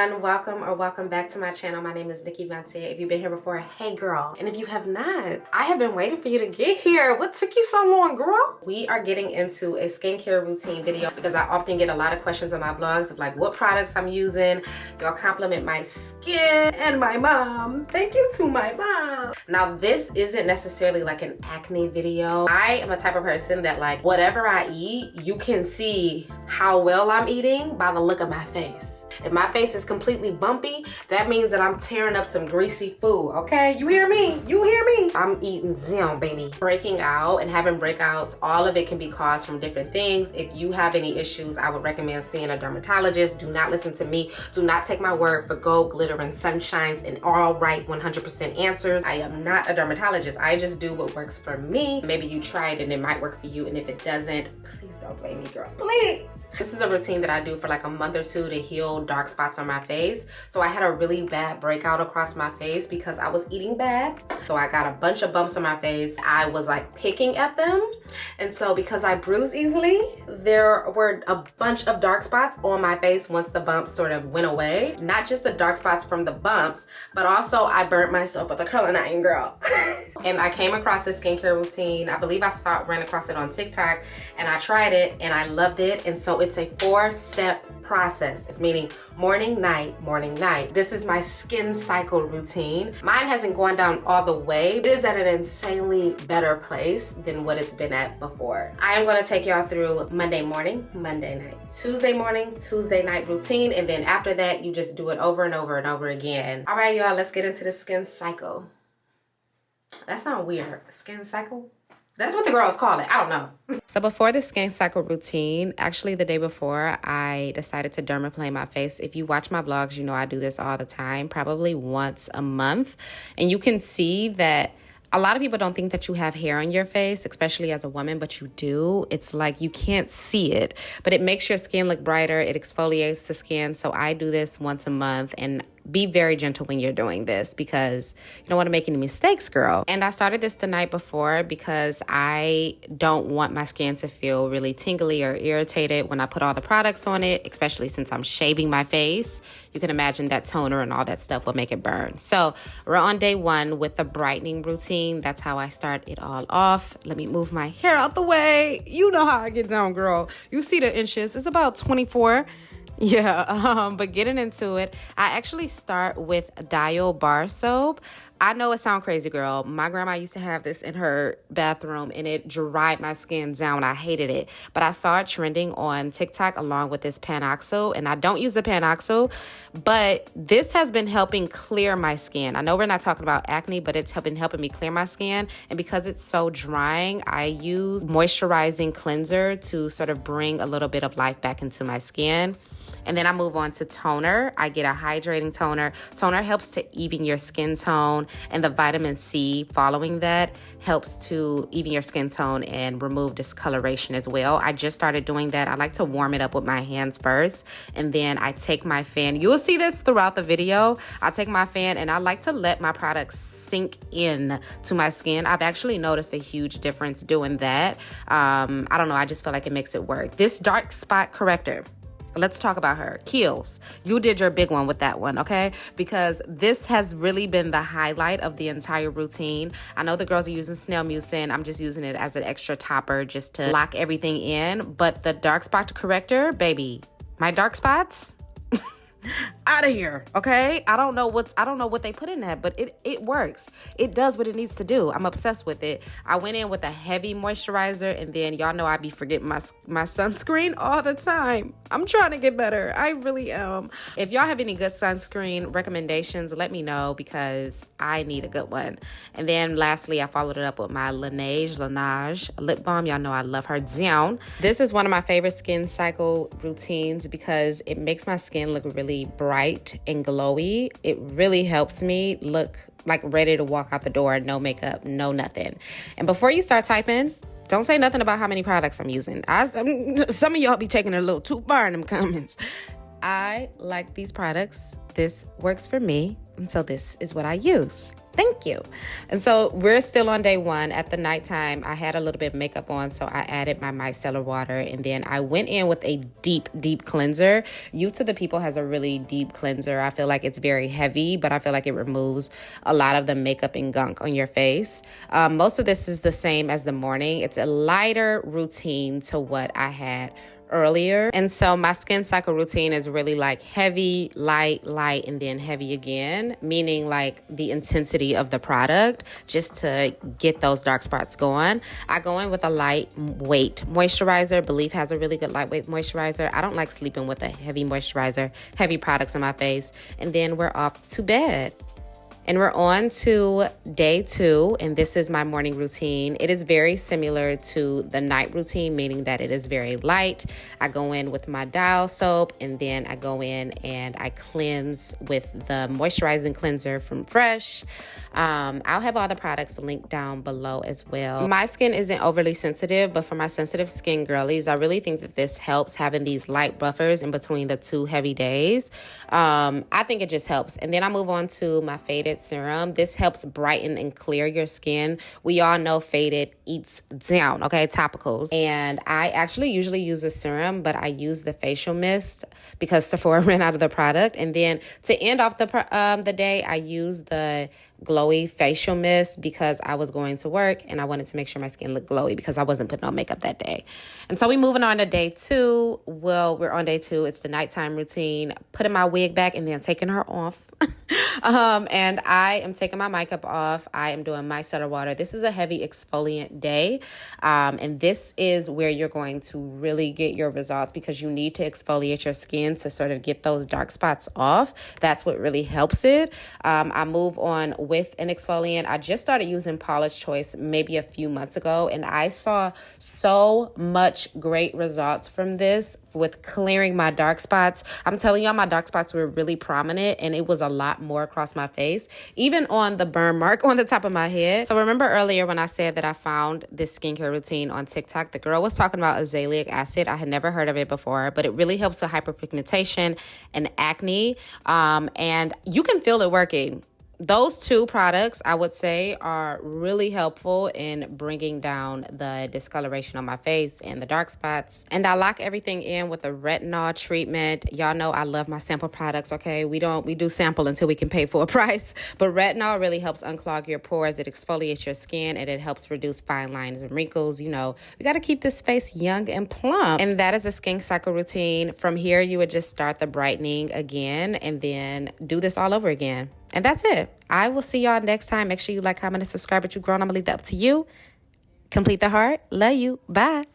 everyone, welcome back to my channel. My name is Nikki Vante. If you've been here before, hey girl. And if you have not, I have been waiting for you to get here. What took you so long, girl? We are getting into a skincare routine video because I often get a lot of questions on my vlogs of like what products I'm using. Y'all compliment my skin and my mom. Thank you to my mom. Now this isn't necessarily like an acne video. I am a type of person that like whatever I eat, you can see how well I'm eating by the look of my face. If my face is completely bumpy, that means that I'm tearing up some greasy food, okay? You hear me? You hear me? I'm eating zim, baby. Breaking out and having breakouts, all of it can be caused from different things. If you have any issues, I would recommend seeing a dermatologist. Do not listen to me. Do not take my word for gold, glitter, and sunshines and all right 100% answers. I am not a dermatologist. I just do what works for me. Maybe you try it and it might work for you, and if it doesn't, please don't blame me, girl. Please. This is a routine that I do for like a month or two to heal dark spots on my face. So I had a really bad breakout across my face because I was eating bad. So I got a bunch of bumps on my face. I was like picking at them. And so because I bruise easily, there were a bunch of dark spots on my face once the bumps sort of went away. Not just the dark spots from the bumps, but also I burnt myself with a curling iron, girl. And I came across this skincare routine. I believe I ran across it on TikTok, and I tried it and I loved it. And so it's a 4-step process. It's meaning morning, night, morning, night. This is my skin cycle routine. Mine hasn't gone down all the way. It is at an insanely better place than what it's been at before. I am going to take y'all through Monday morning, Monday night, Tuesday morning, Tuesday night routine, and then after that you just do it over and over and over again. All right, y'all, let's get into the skin cycle. That sounds weird. Skin cycle? That's what the girls call it. I don't know. So before the skin cycle routine, actually the day before, I decided to dermaplane my face. If you watch my vlogs, you know I do this all the time, probably once a month. And you can see that a lot of people don't think that you have hair on your face, especially as a woman, but you do. It's like you can't see it, but it makes your skin look brighter. It exfoliates the skin. So I do this once a month, and be very gentle when you're doing this because you don't want to make any mistakes, girl. And I started this the night before because I don't want my skin to feel really tingly or irritated when I put all the products on it, especially since I'm shaving my face. You can imagine that toner and all that stuff will make it burn. So we're on day one with the brightening routine. That's how I start it all off. Let me move my hair out the way. You know how I get down, girl. You see the inches. It's about 24. Yeah, but getting into it, I actually start with Yall bar soap. I know it sounds crazy, girl. My grandma used to have this in her bathroom and it dried my skin down. I hated it. But I saw it trending on TikTok along with this xoxo, and I don't use the xoxo, but this has been helping clear my skin. I know we're not talking about acne, but it's been helping me clear my skin. And because it's so drying, I use moisturizing cleanser to sort of bring a little bit of life back into my skin. And then I move on to toner. I get a hydrating toner. Toner helps to even your skin tone, and the vitamin C following that helps to even your skin tone and remove discoloration as well. I just started doing that. I like to warm it up with my hands first, and then I take my fan. You will see this throughout the video. I take my fan and I like to let my products sink in to my skin. I've actually noticed a huge difference doing that. I don't know. I just feel like it makes it work. This dark spot corrector. Let's talk about her. Kiehl's. You did your big one with that one, okay? Because this has really been the highlight of the entire routine. I know the girls are using snail mucin. I'm just using it as an extra topper just to lock everything in. But the dark spot corrector, baby, my dark spots, out of here, okay? I don't know what they put in that, but it works. It does what it needs to do. I'm obsessed with it. I went in with a heavy moisturizer, and then y'all know I be forgetting my sunscreen all the time. I'm trying to get better. I really am. If y'all have any good sunscreen recommendations, let me know because I need a good one. And then lastly, I followed it up with my Laneige lip balm. Y'all know I love her down. This is one of my favorite skin cycle routines because it makes my skin look really bright and glowy. It really helps me look like ready to walk out the door, no makeup, no nothing. And before you start typing, don't say nothing about how many products I'm using. Some of y'all be taking it a little too far in them comments. I like these products this works for me, and so this is what I use. Thank you. And so we're still on day 1. At the nighttime, I had a little bit of makeup on, so I added my micellar water, and then I went in with a deep cleanser. Youth to the People has a really deep cleanser. I feel like it's very heavy, but I feel like it removes a lot of the makeup and gunk on your face. Most of this is the same as the morning. It's a lighter routine to what I had earlier. And so my skin cycle routine is really like heavy, light, and then heavy again, meaning like the intensity of the product just to get those dark spots going. I go in with a lightweight moisturizer. Belif has a really good lightweight moisturizer. I don't like sleeping with a heavy moisturizer, heavy products on my face. And then we're off to bed. And we're on to day 2, and this is my morning routine. It is very similar to the night routine, meaning that it is very light. I go in with my dial soap, and then I go in and I cleanse with the moisturizing cleanser from Fresh. I'll have all the products linked down below as well. My skin isn't overly sensitive, but for my sensitive skin girlies, I really think that this helps, having these light buffers in between the 2 heavy days. I think it just helps. And then I move on to my Faded serum. This helps brighten and clear your skin. We all know Faded eats down, okay, topicals. And I actually usually use a serum, but I use the facial mist because Sephora ran out of the product. And then to end off the day, I use the glowy facial mist because I was going to work and I wanted to make sure my skin looked glowy because I wasn't putting on makeup that day. And so we moving on to day 2. Well, we're on day 2. It's the nighttime routine, putting my wig back and then taking her off. And I am taking my makeup off. I am doing micellar water. This is a heavy exfoliant day. And this is where you're going to really get your results because you need to exfoliate your skin to sort of get those dark spots off. That's what really helps it. I move on with an exfoliant. I just started using Paula's Choice maybe a few months ago, and I saw so much great results from this with clearing my dark spots. I'm telling y'all, my dark spots were really prominent, and it was a lot more across my face, even on the burn mark on the top of my head. So remember earlier when I said that I found this skincare routine on TikTok, the girl was talking about azelaic acid. I had never heard of it before, but it really helps with hyperpigmentation and acne, and you can feel it working. Those 2 products, I would say, are really helpful in bringing down the discoloration on my face and the dark spots. And I lock everything in with a retinol treatment. Y'all know I love my sample products, okay? We do sample until we can pay full price. But retinol really helps unclog your pores. It exfoliates your skin, and it helps reduce fine lines and wrinkles. You know, we got to keep this face young and plump. And that is a skin cycle routine. From here, you would just start the brightening again and then do this all over again. And that's it. I will see y'all next time. Make sure you like, comment, and subscribe. But you grown, I'm going to leave that up to you. Complete the heart. Love you. Bye.